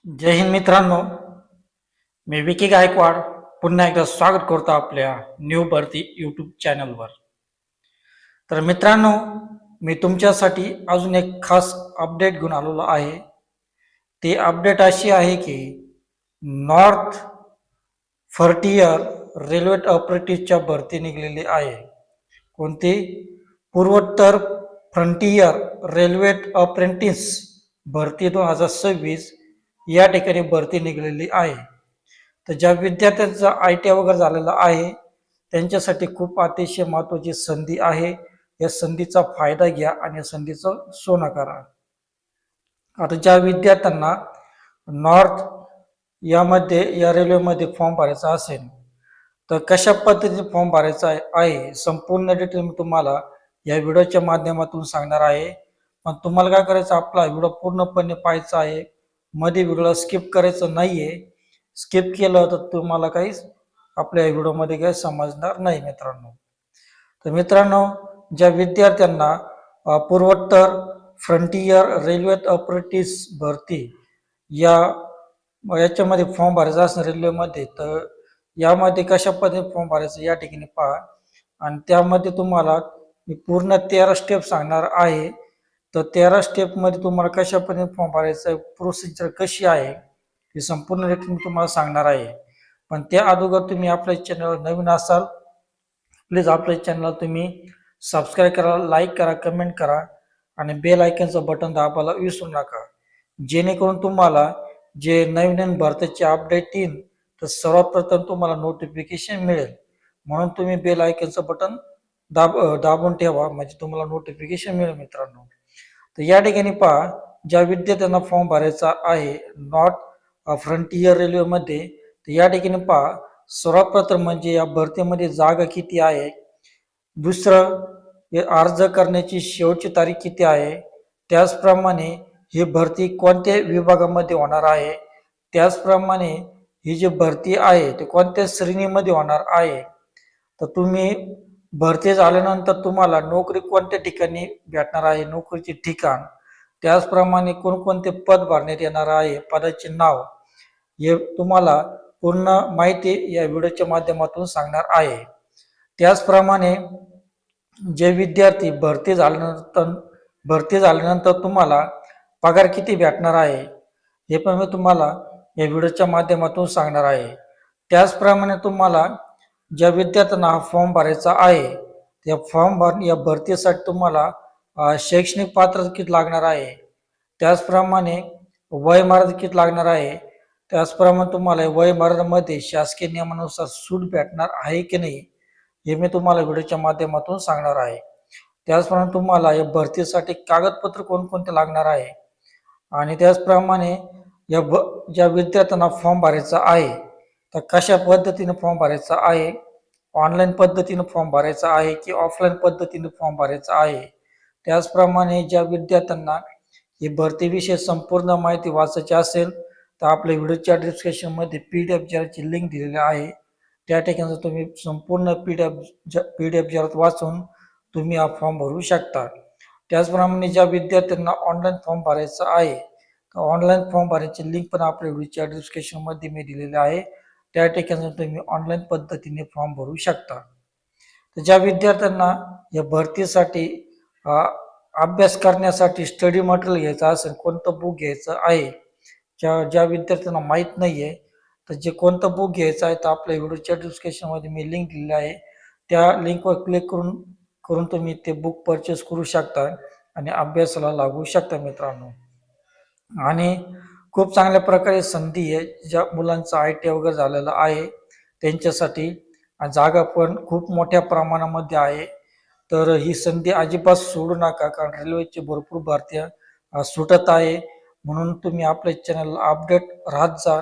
जय हिंद मित्रांनो. मी विकी गायकवाड पुन्हा एकदा स्वागत करतो आपल्या न्यू भरती यूट्यूब चॅनलवर. तर मित्रांनो, मी तुमच्यासाठी अजून एक खास अपडेट घेऊन आलेलो आहे. ती अपडेट अशी आहे की नॉर्थ फ्रंटियर रेल्वे ऑपरेटिव्हच्या भरती निघलेली आहे. कोणती? पूर्वोत्तर फ्रंटियर रेल्वे अप्रेंटिस भरती 2026 या ठिकाणी भरती निघलेली आहे. तर ज्या विद्यार्थ्यांचा ITI वगैरे झालेला आहे त्यांच्यासाठी खूप अतिशय महत्त्वाची संधी आहे. या संधीचा फायदा घ्या आणि या संधीचं सोनं करा. आता ज्या विद्यार्थ्यांना नॉर्थ या रेल्वेमध्ये फॉर्म भरायचा असेल तर कशा पद्धतीने फॉर्म भरायचा आहे संपूर्ण डिटेल मी तुम्हाला या व्हिडिओच्या माध्यमातून सांगणार आहे. पण तुम्हाला काय करायचं, आपला व्हिडिओ पूर्णपणे पाहायचा आहे. मध्ये व्हिडिओला स्किप करायचं नाहीये. स्किप केलं तर तुम्हाला काहीच आपल्या व्हिडिओमध्ये काही समजणार नाही मित्रांनो. तर मित्रांनो, ज्या विद्यार्थ्यांना पूर्वोत्तर फ्रंटियर रेल्वे ऑपरेटिव्स भरती याच्यामध्ये फॉर्म भरायचा असेल रेल्वेमध्ये, तर यामध्ये कशा पद्धतीने फॉर्म भरायचं या ठिकाणी पहा. आणि त्यामध्ये तुम्हाला मी पूर्ण 13 स्टेप सांगणार आहे. तर 13 स्टेपमध्ये तुम्हाला कशा पद्धतीने फॉर्म भरायचं, प्रोसिजर कशी आहे ही संपूर्ण डिटेल मी तुम्हाला सांगणार आहे. पण त्या अगोदर तुम्ही आपल्या चॅनलवर नवीन असाल प्लीज आपल्या चॅनलला तुम्ही सबस्क्राईब करा, लाईक करा, कमेंट करा आणि बेल आयकॉनचं बटन दाबायला विसरू नका, जेणेकरून तुम्हाला जे नवीन भरतीचे अपडेट येईल तर सर्वप्रथम तुम्हाला नोटिफिकेशन मिळेल. म्हणून तुम्ही बेल आयकॉनचं बटन दाबून ठेवा, म्हणजे तुम्हाला नोटिफिकेशन मिळेल मित्रांनो. तर या ठिकाणी पहा, ज्या विद्यार्थ्यांना फॉर्म भरायचा आहे नॉर्थ फ्रंटियर रेल्वेमध्ये, तर या ठिकाणी पहा, सर्वप्रथम म्हणजे या भरतीमध्ये जागा किती आहे, दुसरं अर्ज करण्याची शेवटची तारीख किती आहे, त्याचप्रमाणे ही भरती कोणत्या विभागामध्ये होणार आहे, त्याचप्रमाणे ही जी भरती आहे ते कोणत्या श्रेणीमध्ये होणार आहे. तर तुम्ही भरती झाल्यानंतर तुम्हाला नोकरी कोणत्या ठिकाणी भेटणार आहे, नोकरीचे ठिकाण, त्याचप्रमाणे कोणकोणते पद भरण्यात येणार आहे, पदाचे नाव, हे तुम्हाला पूर्ण माहिती या व्हिडिओच्या माध्यमातून सांगणार आहे. त्याचप्रमाणे जे विद्यार्थी भरती झाल्यानंतर तुम्हाला पगार किती भेटणार आहे हे पण मी तुम्हाला या व्हिडिओच्या माध्यमातून सांगणार आहे. त्याचप्रमाणे तुम्हाला ज्या विद्यार्थ्यांना हा फॉर्म भरायचा आहे त्या या भरतीसाठी तुम्हाला शैक्षणिक पात्रता किती लागणार आहे, त्याचप्रमाणे वयोमर्यादा किती लागणार आहे, त्याचप्रमाणे तुम्हाला वयोमर्यादेमध्ये शासकीय नियमानुसार सूट भेटणार आहे की नाही हे मी तुम्हाला व्हिडिओच्या माध्यमातून सांगणार आहे. त्याचप्रमाणे तुम्हाला या भरतीसाठी कागदपत्र कोणकोणते लागणार आहे आणि त्याचप्रमाणे ज्या विद्यार्थ्यांना फॉर्म भरायचा आहे तर कशा पद्धतीने फॉर्म भरायचा आहे, ऑनलाईन पद्धतीने फॉर्म भरायचा आहे की ऑफलाईन पद्धतीने फॉर्म भरायचा आहे. त्याचप्रमाणे ज्या विद्यार्थ्यांना ही भरतीविषयी संपूर्ण माहिती वाचायची असेल तर आपल्या व्हिडिओच्या डिस्क्रिप्शनमध्ये PDF जराची लिंक दिलेली आहे. त्या ठिकाणी तुम्ही संपूर्ण PDF जरात वाचून तुम्ही हा फॉर्म भरू शकता. त्याचप्रमाणे ज्या विद्यार्थ्यांना ऑनलाईन फॉर्म भरायचा आहे तर ऑनलाईन फॉर्म भरायची लिंक पण आपल्या व्हिडिओच्या डिस्क्रिप्शनमध्ये मी दिलेली आहे. त्या ठिकाणी तुम्ही ऑनलाईन पद्धतीने फॉर्म भरू शकता. तर ज्या विद्यार्थ्यांना या भरतीसाठी अभ्यास करण्यासाठी स्टडी मटेरियल घ्यायचं असेल, कोणतं बुक घ्यायचं आहे, ज्या विद्यार्थ्यांना माहीत नाहीये तर जे कोणतं बुक घ्यायचं आहे तर आपल्या व्हिडिओच्या डिस्क्रिप्शनमध्ये मी लिंक दिलेली आहे. त्या लिंकवर क्लिक करून तुम्ही ते बुक परचेस करू शकता आणि अभ्यासाला लागू शकता मित्रांनो. आणि खूप चांगल्या प्रकारे संधी आहे ज्या मुलांचं ITI वगैरे झालेलं आहे त्यांच्यासाठी. जागा पण खूप मोठ्या प्रमाणामध्ये आहे. तर ही संधी अजिबात सोडू नका, कारण रेल्वेची भरपूर भरती सुटत आहे. म्हणून तुम्ही आपल्या चॅनलला अपडेट राहत जा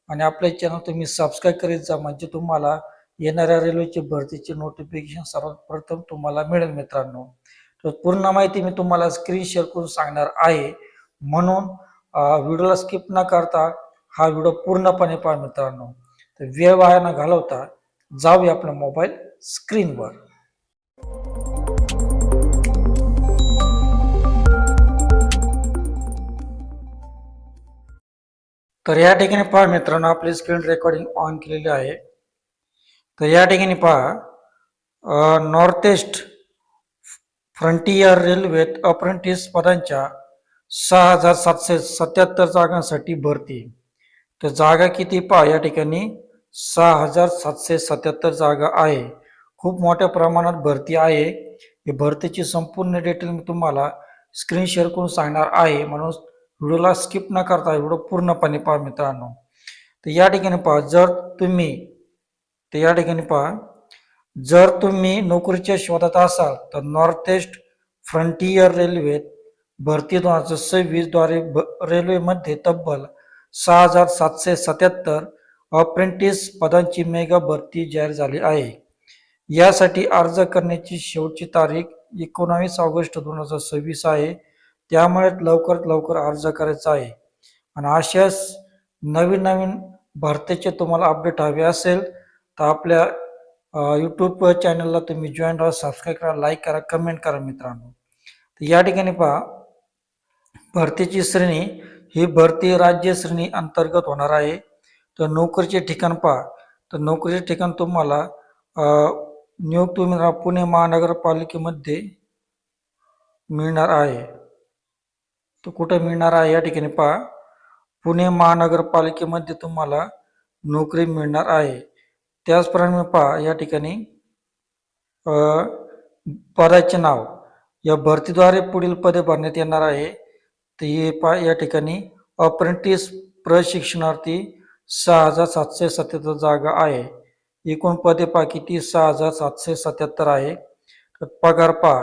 आणि आपल्या चॅनल तुम्ही सबस्क्राईब करीत जा, म्हणजे तुम्हाला येणाऱ्या रेल्वेची भरतीची नोटिफिकेशन सर्वप्रथम तुम्हाला मिळेल मित्रांनो. तर पूर्ण माहिती मी तुम्हाला स्क्रीन शेअर करून सांगणार आहे, म्हणून व्हिडिओला स्किप न करता हा व्हिडिओ पूर्णपणे पहा मित्रांनो. तर वेळ वाया न घालवता जाऊया आपल्या मोबाईल स्क्रीनवर. तर या ठिकाणी पहा मित्रांनो, आपली स्क्रीन रेकॉर्डिंग ऑन केलेली आहे. तर या ठिकाणी पहा, नॉर्थ ईस्ट फ्रंटियर रेल्वेत अप्रेंटिस पदांच्या 6,777 जागांसाठी भरती. तर जागा किती पहा या ठिकाणी 6,777 जागा आहे. खूप मोठ्या प्रमाणात भरती आहे. ही भरतीची संपूर्ण डिटेल मी तुम्हाला स्क्रीन शेअर करून सांगणार आहे, म्हणून व्हिडिओला स्किप न करता व्हिडिओ पूर्णपणे पहा मित्रांनो. तर या ठिकाणी पहा, या ठिकाणी पहा, जर तुम्ही नोकरीच्या शोधात असाल तर नॉर्थ ईस्ट फ्रंटियर रेल्वेत भरती 2026 द्वारे रेल्वेमध्ये तब्बल 6,777 अप्रेंटिस पदांची मेगा भरती जाहीर झाली आहे. यासाठी अर्ज करण्याची शेवटची तारीख 19 ऑगस्ट 2026 आहे. त्यामुळे लवकरात लवकर अर्ज करायचा आहे. आणि अशाच नवीन नवीन भरतीचे तुम्हाला अपडेट हवे असेल तर आपल्या यूट्यूब चॅनलला तुम्ही जॉईन राहा, सबस्क्राईब करा, लाईक करा, कमेंट करा मित्रांनो. तर या ठिकाणी पहा, भरतीची श्रेणी ही भरती राज्य श्रेणी अंतर्गत होणार आहे. तर नोकरीचे ठिकाण पहा, तर नोकरीचे ठिकाण तुम्हाला नियुक्त उमेदवार पुणे महानगरपालिकेमध्ये मिळणार आहे. तो कुठे मिळणार आहे या ठिकाणी पहा, पुणे महानगरपालिकेमध्ये तुम्हाला नोकरी मिळणार आहे. त्याचप्रमाणे पहा या ठिकाणी पदाचे नाव, या भरतीद्वारे पुढील पदे भरण्यात येणार आहे. तर हे पहा या ठिकाणी अप्रेंटिस प्रशिक्षणार्थी 6,777 जागा आहे. एकूण पदे पहा किती 6,777 आहे. तर पगार पहा,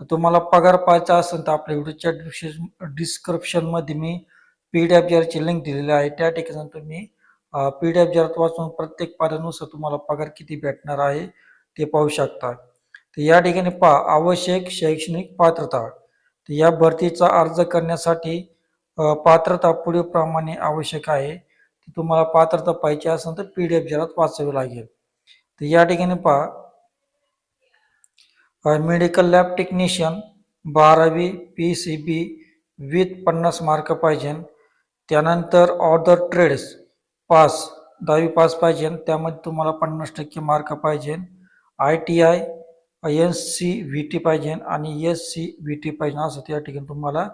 तर तुम्हाला पगार पाहायचा असेल तर आपल्या व्हिडिओच्या डिस्क्रिप्शन मध्ये मी PDF ची लिंक दिलेली आहे. त्या ठिकाणी तुम्ही PDF वाचून प्रत्येक पदानुसार तुम्हाला पगार किती भेटणार आहे ते पाहू शकता. तर या ठिकाणी पहा, आवश्यक शैक्षणिक पात्रता. तर या भरतीचा अर्ज करण्यासाठी पात्रता पुढील प्रमाणे आवश्यक आहे. तुम्हाला पात्रता पाहिजे असेल तर PDF वाचावी लागेल. तर या ठिकाणी पहा, मेडिकल लॅब टेक्निशियन 12वी PCB विथ 50 मार्क पाहिजे. त्यानंतर ऑदर ट्रेड्स पास 10वी पास पाहिजे, त्यामध्ये तुम्हाला 50% मार्क पाहिजे. ITI NCVT पाहिजे आणि SCVT पाहिजे, असं त्या ठिकाणी तुम्हाला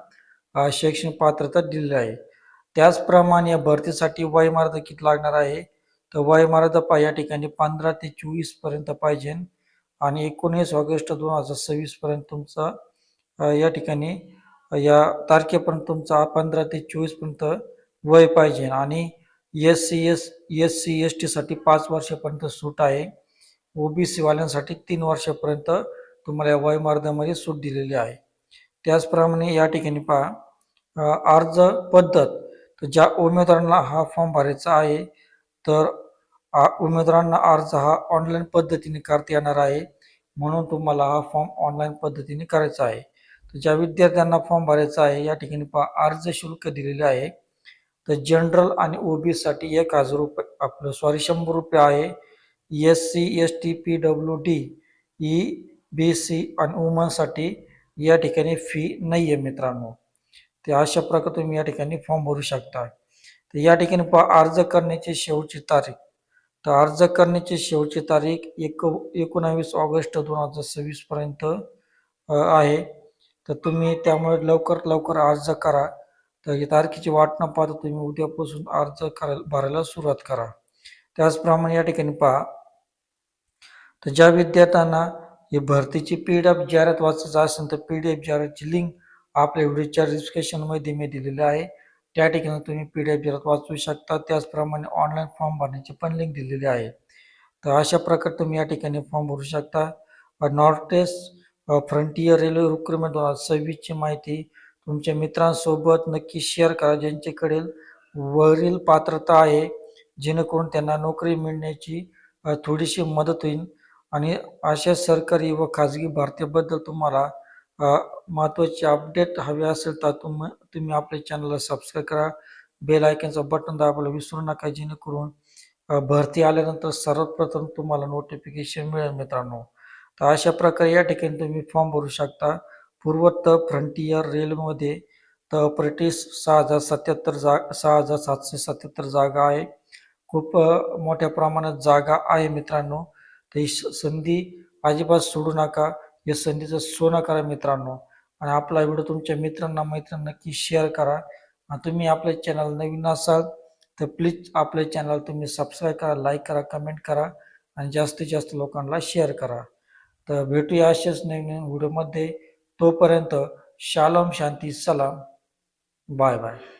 शैक्षणिक पात्रता दिलेली आहे. त्याचप्रमाणे या भरतीसाठी वयोमर्यादा किती लागणार आहे, तर वयोमर्यादा पहा या ठिकाणी 15 ते 24 पर्यंत पाहिजे आणि 19 ऑगस्ट 2026 पर्यंत तुमचा या ठिकाणी या तारखेपर्यंत तुमचा 15 ते 24 पर्यंत वय पाहिजे. आणि SC ST साठी 5 वर्षापर्यंत सूट आहे. OBC वाल्यांसाठी 3 वर्षापर्यंत तुम्हाला या वयोमर्यादेमध्ये सूट दिलेली आहे. त्याचप्रमाणे या ठिकाणी पहा, अर्ज पद्धत, तर ज्या उमेदवारांना हा फॉर्म भरायचा आहे तर उमेदवारांना अर्ज हा ऑनलाईन पद्धतीने करता येणार आहे, म्हणून तुम्हाला हा फॉर्म ऑनलाईन पद्धतीने करायचा आहे. तर ज्या विद्यार्थ्यांना फॉर्म भरायचा आहे या ठिकाणी पहा, अर्ज शुल्क दिलेले आहे. तर जनरल आणि OBC साठी 1,000 रुपये, 100 रुपये आहे. SC ST PWD EBC आणि वुमनसाठी या ठिकाणी फी नाही आहे मित्रांनो. ते अशा प्रकारे तुम्ही या ठिकाणी फॉर्म भरू शकता. तर या ठिकाणी पहा, अर्ज करण्याची शेवटची तारीख, तर अर्ज करण्याची शेवटची तारीख 19 ऑगस्ट 2026 पर्यंत आहे. तर तुम्ही त्यामुळे लवकर लवकर अर्ज करा. तर या तारखेची वाट न पाहता तुम्ही उद्यापासून अर्ज भरायला सुरुवात करा. त्याचप्रमाणे या ठिकाणी पहा, तर ज्या विद्यार्थ्यांना ही भरतीची PDF जाहिरात वाचायचं असेल तर PDF जाहिरातची लिंक आपल्या व्हिडिओच्या डिस्क्रिप्शन मध्ये मी दिलेली आहे. त्या ठिकाणी तुम्ही PDF जाहिरात वाचू शकता. त्याचप्रमाणे ऑनलाईन फॉर्म भरण्याची पण लिंक दिलेली आहे. तर अशा प्रकारे तुम्ही या ठिकाणी फॉर्म भरू शकता. North east frontier railway recruitment 2026 ची माहिती तुमच्या मित्रांसोबत नक्की शेअर करा, ज्यांच्याकडे वरील पात्रता आहे, जेणेकरून त्यांना नोकरी मिळण्याची थोडीशी मदत होईल. आणि अशा सरकारी व खाजगी भरतीबद्दल तुम्हाला महत्त्वाचे अपडेट हवे असेल तर तुम्ही आपल्या चॅनलला सबस्क्राईब करा, बेल आयकॉनचा बटन दाबायला विसरू नका, जेणेकरून भरती आल्यानंतर सर्वप्रथम तुम्हाला नोटिफिकेशन मिळेल मित्रांनो. तर अशा प्रकारे या ठिकाणी तुम्ही फॉर्म भरू शकता. पूर्वोत्तर फ्रंटियर रेल्वेमध्ये तर प्रॉपर्टी 6,777 जागा आहे. खूप मोठ्या प्रमाणात जागा आहे मित्रांनो. तर ही संधी अजिबात सोडू नका. या संधीचं सोनं करा मित्रांनो. आणि आपला व्हिडिओ तुमच्या मित्रांना मैत्रिणींना नक्की शेअर करा. आणि तुम्ही आपल्या चॅनल नवीन असाल तर प्लीज आपल्या चॅनल तुम्ही सबस्क्राईब करा, लाईक करा, कमेंट करा आणि जास्तीत जास्त लोकांना शेअर करा. तर भेटूया अशाच नवीन व्हिडिओमध्ये. तोपर्यंत शालोम, शांती, सलाम. Bye bye.